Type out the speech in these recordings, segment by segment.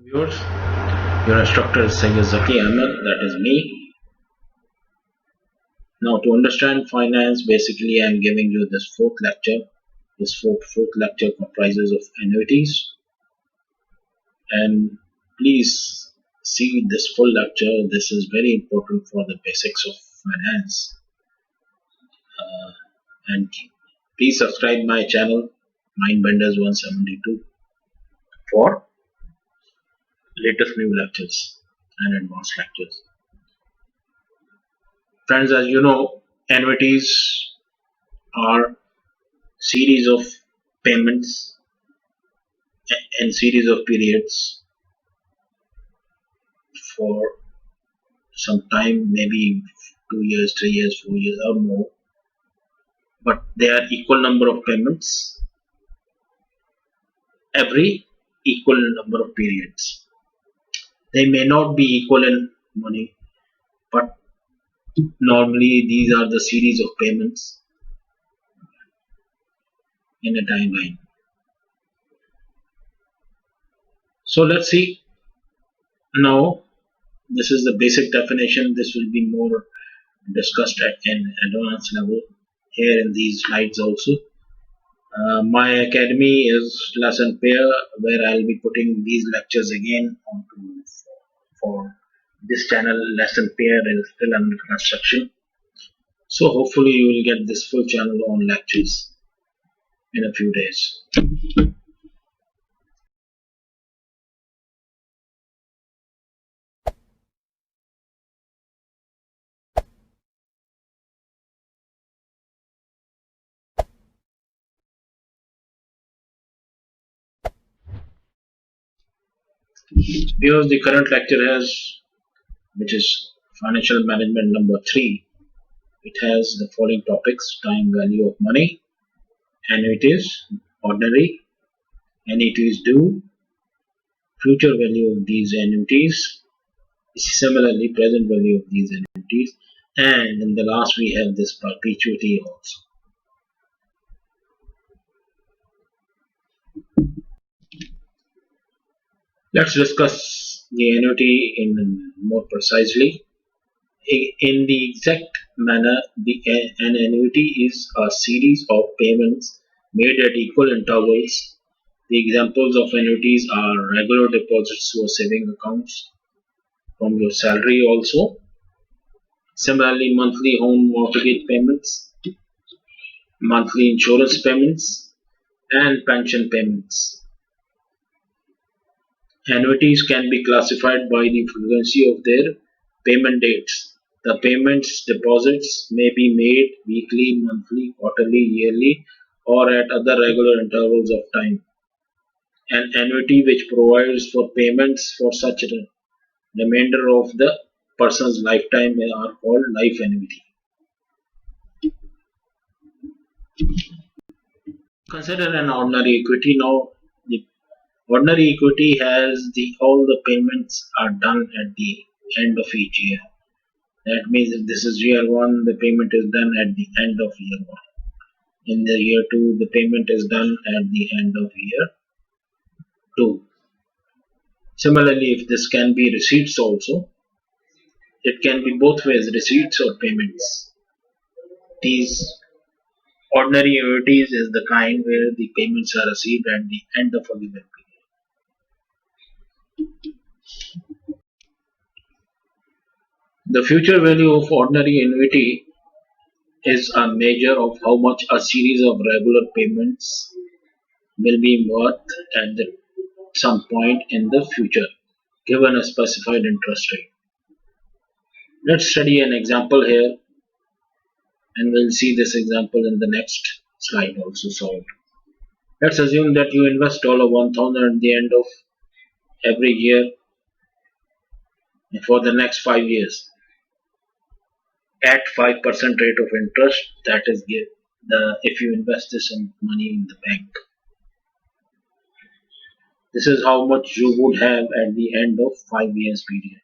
Viewers, your instructor is Sayyid Zaki Ahmed, that is me. Now, to understand finance, basically, I am giving you this fourth lecture. This fourth lecture comprises of annuities, and please see this full lecture. This is very important for the basics of finance. And please subscribe my channel, Mindbenders 172, for latest new lectures and advanced lectures. Friends, as you know, annuities are series of payments and series of periods for some time, maybe 2 years, 3 years, 4 years, or more. But they are equal number of payments every equal number of periods. They may not be equal in money, but normally these are the series of payments in a timeline. So let's see now. This is the basic definition. This will be more discussed at an advanced level here in these slides also. My academy is lesson pair, where I'll be putting these lectures again onto for this channel. Lesson pair is still under construction, so hopefully you will get this full channel on lectures in a few days. Because the current lecture has, which is financial management number 3, it has the following topics: time value of money, annuities, ordinary, annuities due, future value of these annuities, similarly present value of these annuities, and in the last we have this perpetuity also. Let's discuss the annuity in more precisely. In the exact manner, an annuity is a series of payments made at equal intervals. The examples of annuities are regular deposits to a saving accounts from your salary also. Similarly, monthly home mortgage payments, monthly insurance payments, and pension payments. Annuities can be classified by the frequency of their payment dates. The payments deposits may be made weekly, monthly, quarterly, yearly, or at other regular intervals of time. An annuity which provides for payments for such a remainder of the person's lifetime are called life annuity. Consider an ordinary equity. Now, the ordinary equity has all the payments are done at the end of each year. That means if this is year 1, the payment is done at the end of year 1. In the year 2, the payment is done at the end of year 2. Similarly, if this can be receipts also, it can be both ways, receipts or payments. These ordinary annuities is the kind where the payments are received at the end of a given period. The future value of ordinary annuity is a measure of how much a series of regular payments will be worth at some point in the future, given a specified interest rate. Let's study an example here, and we'll see this example in the next slide also solved. Let's assume that you invest $1,000 at the end of every year for the next 5 years at 5% rate of interest. That is if you invest this money in the bank. This is how much you would have at the end of 5 years period.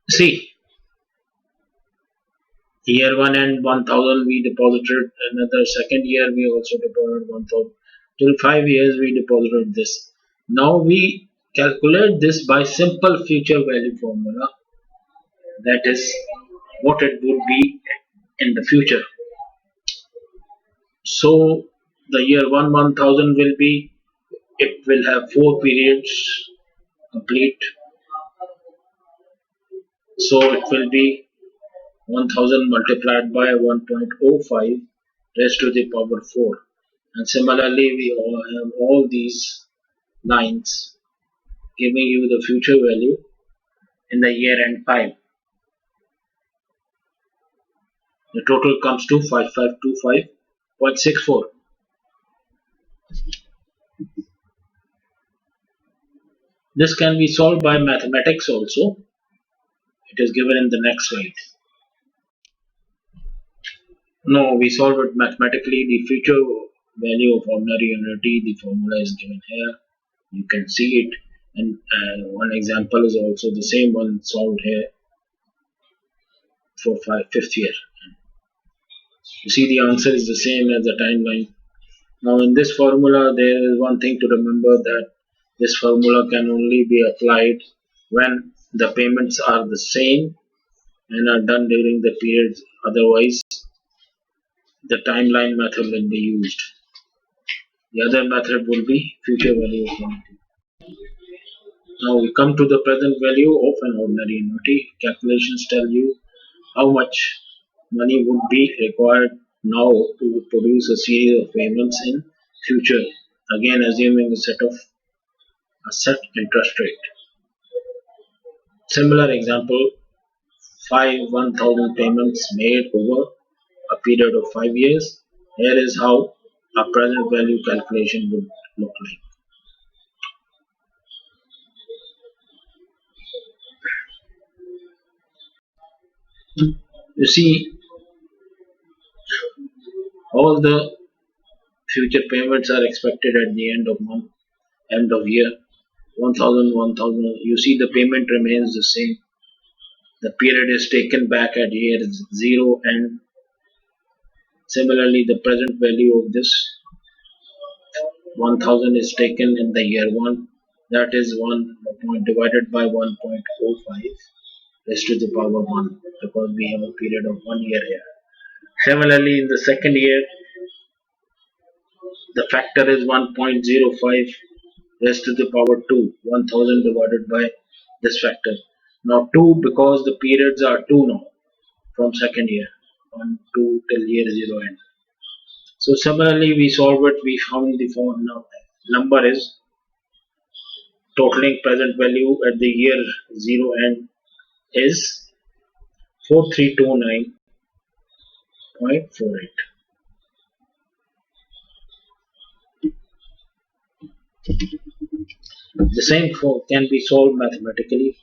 See, Year 1 and 1000 we deposited, another second year we also deposited 1000. Till 5 years we deposited this. Now we calculate this by simple future value formula, that is what it would be in the future. So the year 1 1000 will be, it will have 4 periods complete, so it will be 1000 multiplied by 1.05 raised to the power 4. And similarly, we all have all these lines giving you the future value in the year end 5. The total comes to 5525.64. This can be solved by mathematics also. It is given in the next slide. No, we solve it mathematically. The future value of ordinary annuity, the formula is given here. You can see it. And one example is also the same one solved here for fifth year. You see the answer is the same as the timeline. Now in this formula there is one thing to remember, that this formula can only be applied when the payments are the same and are done during the periods. Otherwise the timeline method will be used. The other method will be future value of annuity. Now we come to the present value of an ordinary annuity. Calculations tell you how much money would be required now to produce a series of payments in future, again assuming a set interest rate. Similar example, 1000 payments made over a period of 5 years. Here is how a present value calculation would look like. You see, all the future payments are expected at the end of month, end of year. 1000, 1000. You see the payment remains the same. The period is taken back at year 0, and similarly the present value of this 1000 is taken in the year 1, that is 1 point divided by 1.05 raised to the power 1, because we have a period of 1 year here. Similarly in the second year the factor is 1.05 raised to the power 2, 1000 divided by this factor. Now 2, because the periods are 2 now from second year, 1, 2 till year 0 end. So similarly we solve it, we found the number is totaling present value at the year 0 end is 4329.48. The same can be solved mathematically.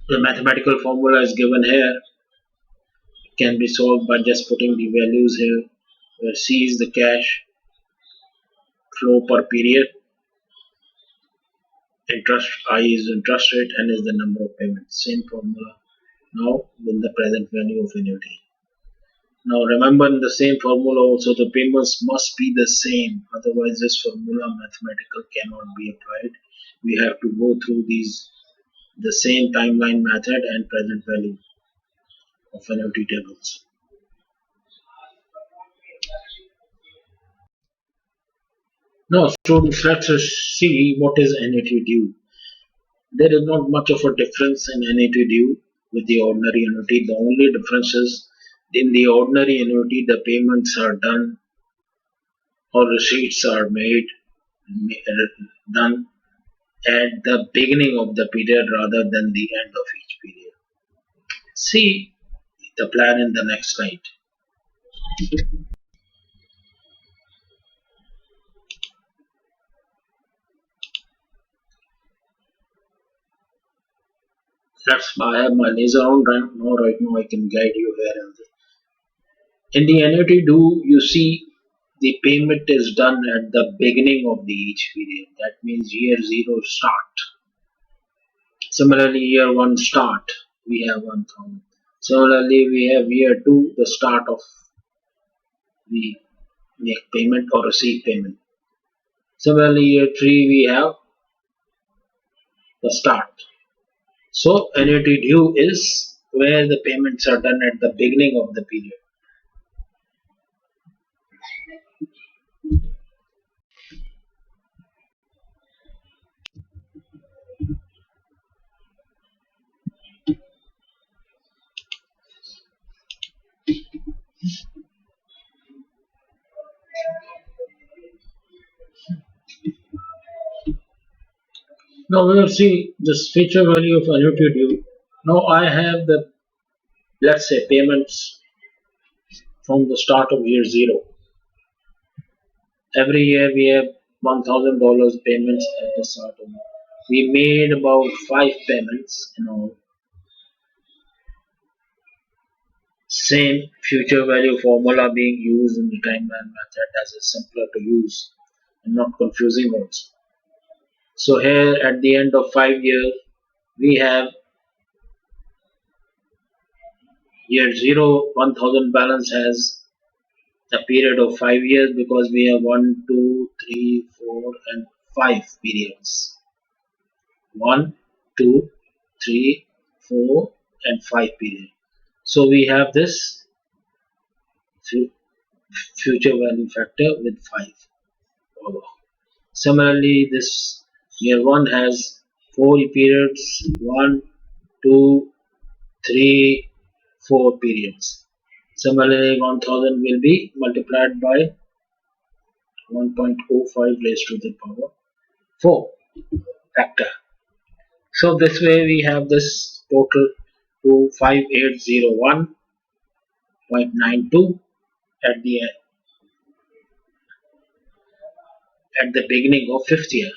The mathematical formula is given here. It can be solved by just putting the values here, where C is the cash flow per period, interest I is interest rate, and is the number of payments. Same formula now with the present value of annuity. Now remember, in the same formula also the payments must be the same, otherwise this formula mathematical cannot be applied. We have to go through the same timeline method and present value of annuity tables. Now students, let's see what is annuity due. There is not much of a difference in annuity due with the ordinary annuity. The only difference is in the ordinary annuity the payments are done or receipts are done at the beginning of the period rather than the end of each period. See the plan in the next slide. I have my laser on right now. I can guide you here. In the annuity due, you see the payment is done at the beginning of the each period. That means year 0 start. Similarly, year 1 start, we have 1000. Similarly, we have year 2, the start of we make payment or receive payment. Similarly, year 3, we have the start. So, annuity due is where the payments are done at the beginning of the period. Now, we will see this future value of annuity due. Now, I have the, let's say, payments from the start of year 0. Every year we have $1,000 payments at the start of. We made about 5 payments in all. Same future value formula being used in the timeline method as it's simpler to use and not confusing also. So here at the end of 5 years, we have year 0, 1000 balance has a period of 5 years because we have 1, 2, 3, 4, and 5 periods. 1, 2, 3, 4, and 5 period. So we have this future value factor with 5 power. Similarly, this year 1 has 4 periods, 1, 2, 3, 4 periods. Similarly, 1000 will be multiplied by 1.05 raised to the power 4 factor. So this way we have this total to 5801.92 at the beginning of 5th year.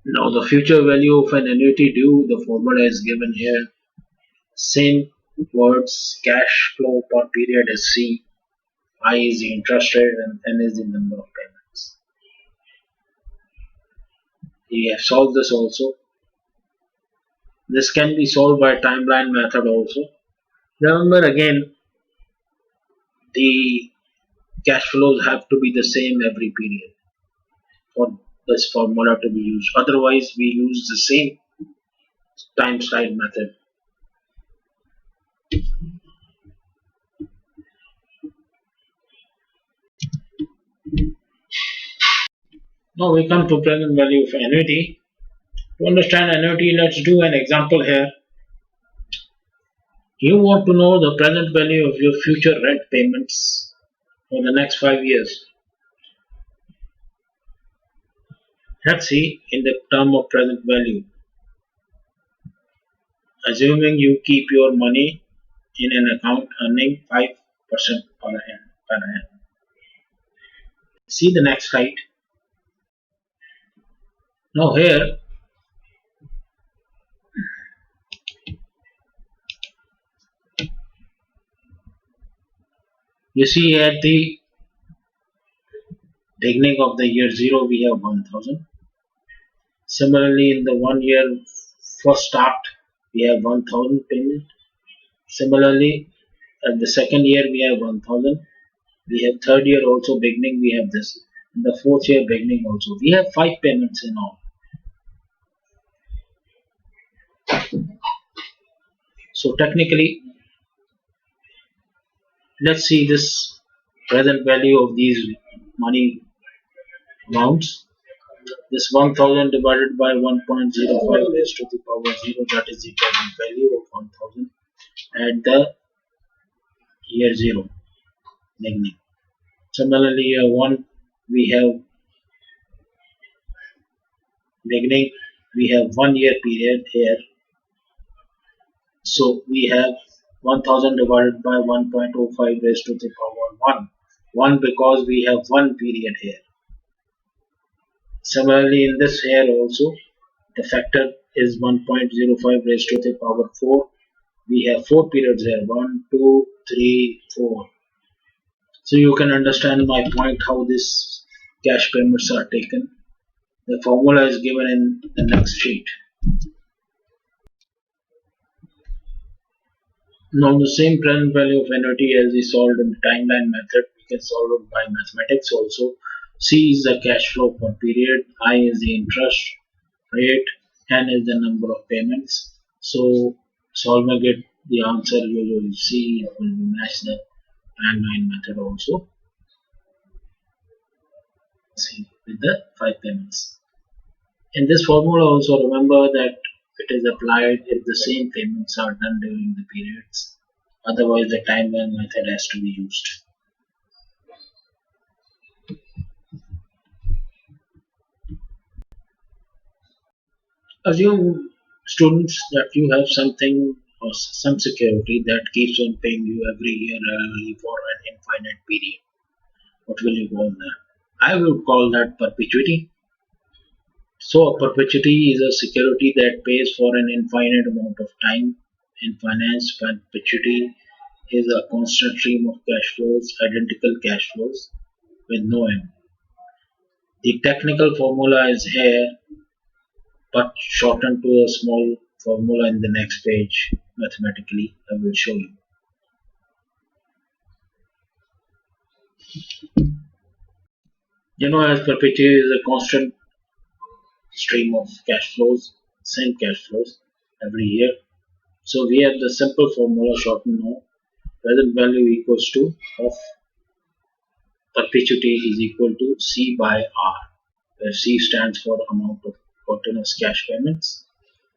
Now the future value of an annuity due, the formula is given here. Same words, cash flow per period is C, I is the interest rate, and N is the number of payments. We have solved this also. This can be solved by timeline method also. Remember again, the cash flows have to be the same every period for this formula to be used. Otherwise, we use the same time slide method. Now we come to present value of annuity. To understand annuity, let's do an example here. You want to know the present value of your future rent payments for the next 5 years. Let's see in the term of present value. Assuming you keep your money in an account earning 5% per annum. See the next slide. Now here you see at the beginning of the year 0 we have 1000. Similarly in the 1 year first start we have 1000 payment. Similarly at the second year we have 1000. We have third year also beginning we have this. In the fourth year beginning also. We have 5 payments in all. So technically let's see this present value of these money amounts. This 1000 divided by 1.05 raised to the power 0, that is the present value of 1000 at the year 0 beginning. Similarly year 1 we have beginning, we have 1 year period here. So we have 1000 divided by 1.05 raised to the power 1. 1 because we have 1 period here. Similarly in this here also the factor is 1.05 raised to the power 4. We have four periods here: one, two, three, four. So you can understand my point how these cash payments are taken. The formula is given in the next sheet. Now the same present value of annuity as we solved in the timeline method, we can solve it by mathematics also. C is the cash flow per period, I is the interest rate, N is the number of payments. So solving it, the answer you will see will match the timeline method also. See with the five payments. In this formula also remember that it is applied if the same payments are done during the periods. Otherwise the timeline method has to be used. Assume students that you have something or some security that keeps on paying you every year for an infinite period. What will you call that? I would call that perpetuity. So a perpetuity is a security that pays for an infinite amount of time. In finance, perpetuity is a constant stream of cash flows, identical cash flows with no end. The technical formula is here, but shortened to a small formula in the next page. Mathematically, I will show you. As perpetuity is a constant stream of cash flows, same cash flows every year. So we have the simple formula shortened now. Present value equals to of perpetuity is equal to C by R, where C stands for amount of continuous cash payments,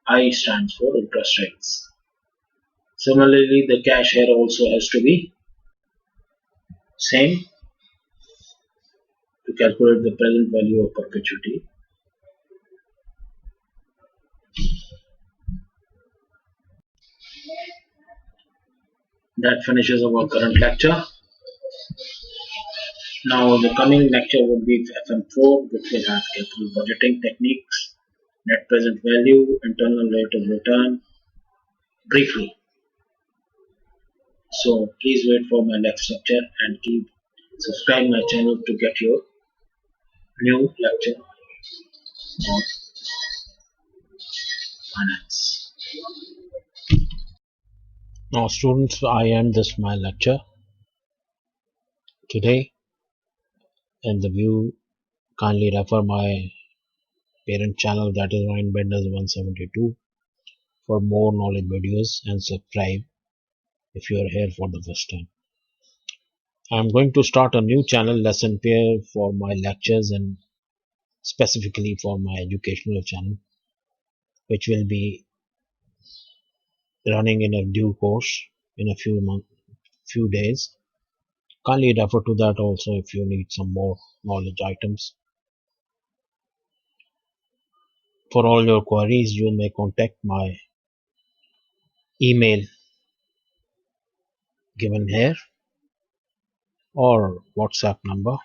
I stands for interest rates. Similarly, the cash here also has to be same to calculate the present value of perpetuity. That finishes our current lecture. Now the coming lecture would be FM4, which will have capital budgeting techniques, net present value, internal rate of return, briefly. So please wait for my next lecture and keep subscribe my channel to get your new lecture on finance. Now students, I end this my lecture today, and the view kindly refer my parent channel, that is Mindbenders 172, for more knowledge videos, and subscribe if you are here for the first time. I am going to start a new channel, Lesson Pair, for my lectures and specifically for my educational channel, which will be running in a due course in a few days. Kindly refer to that also if you need some more knowledge items. For all your queries, you may contact my email given here or WhatsApp number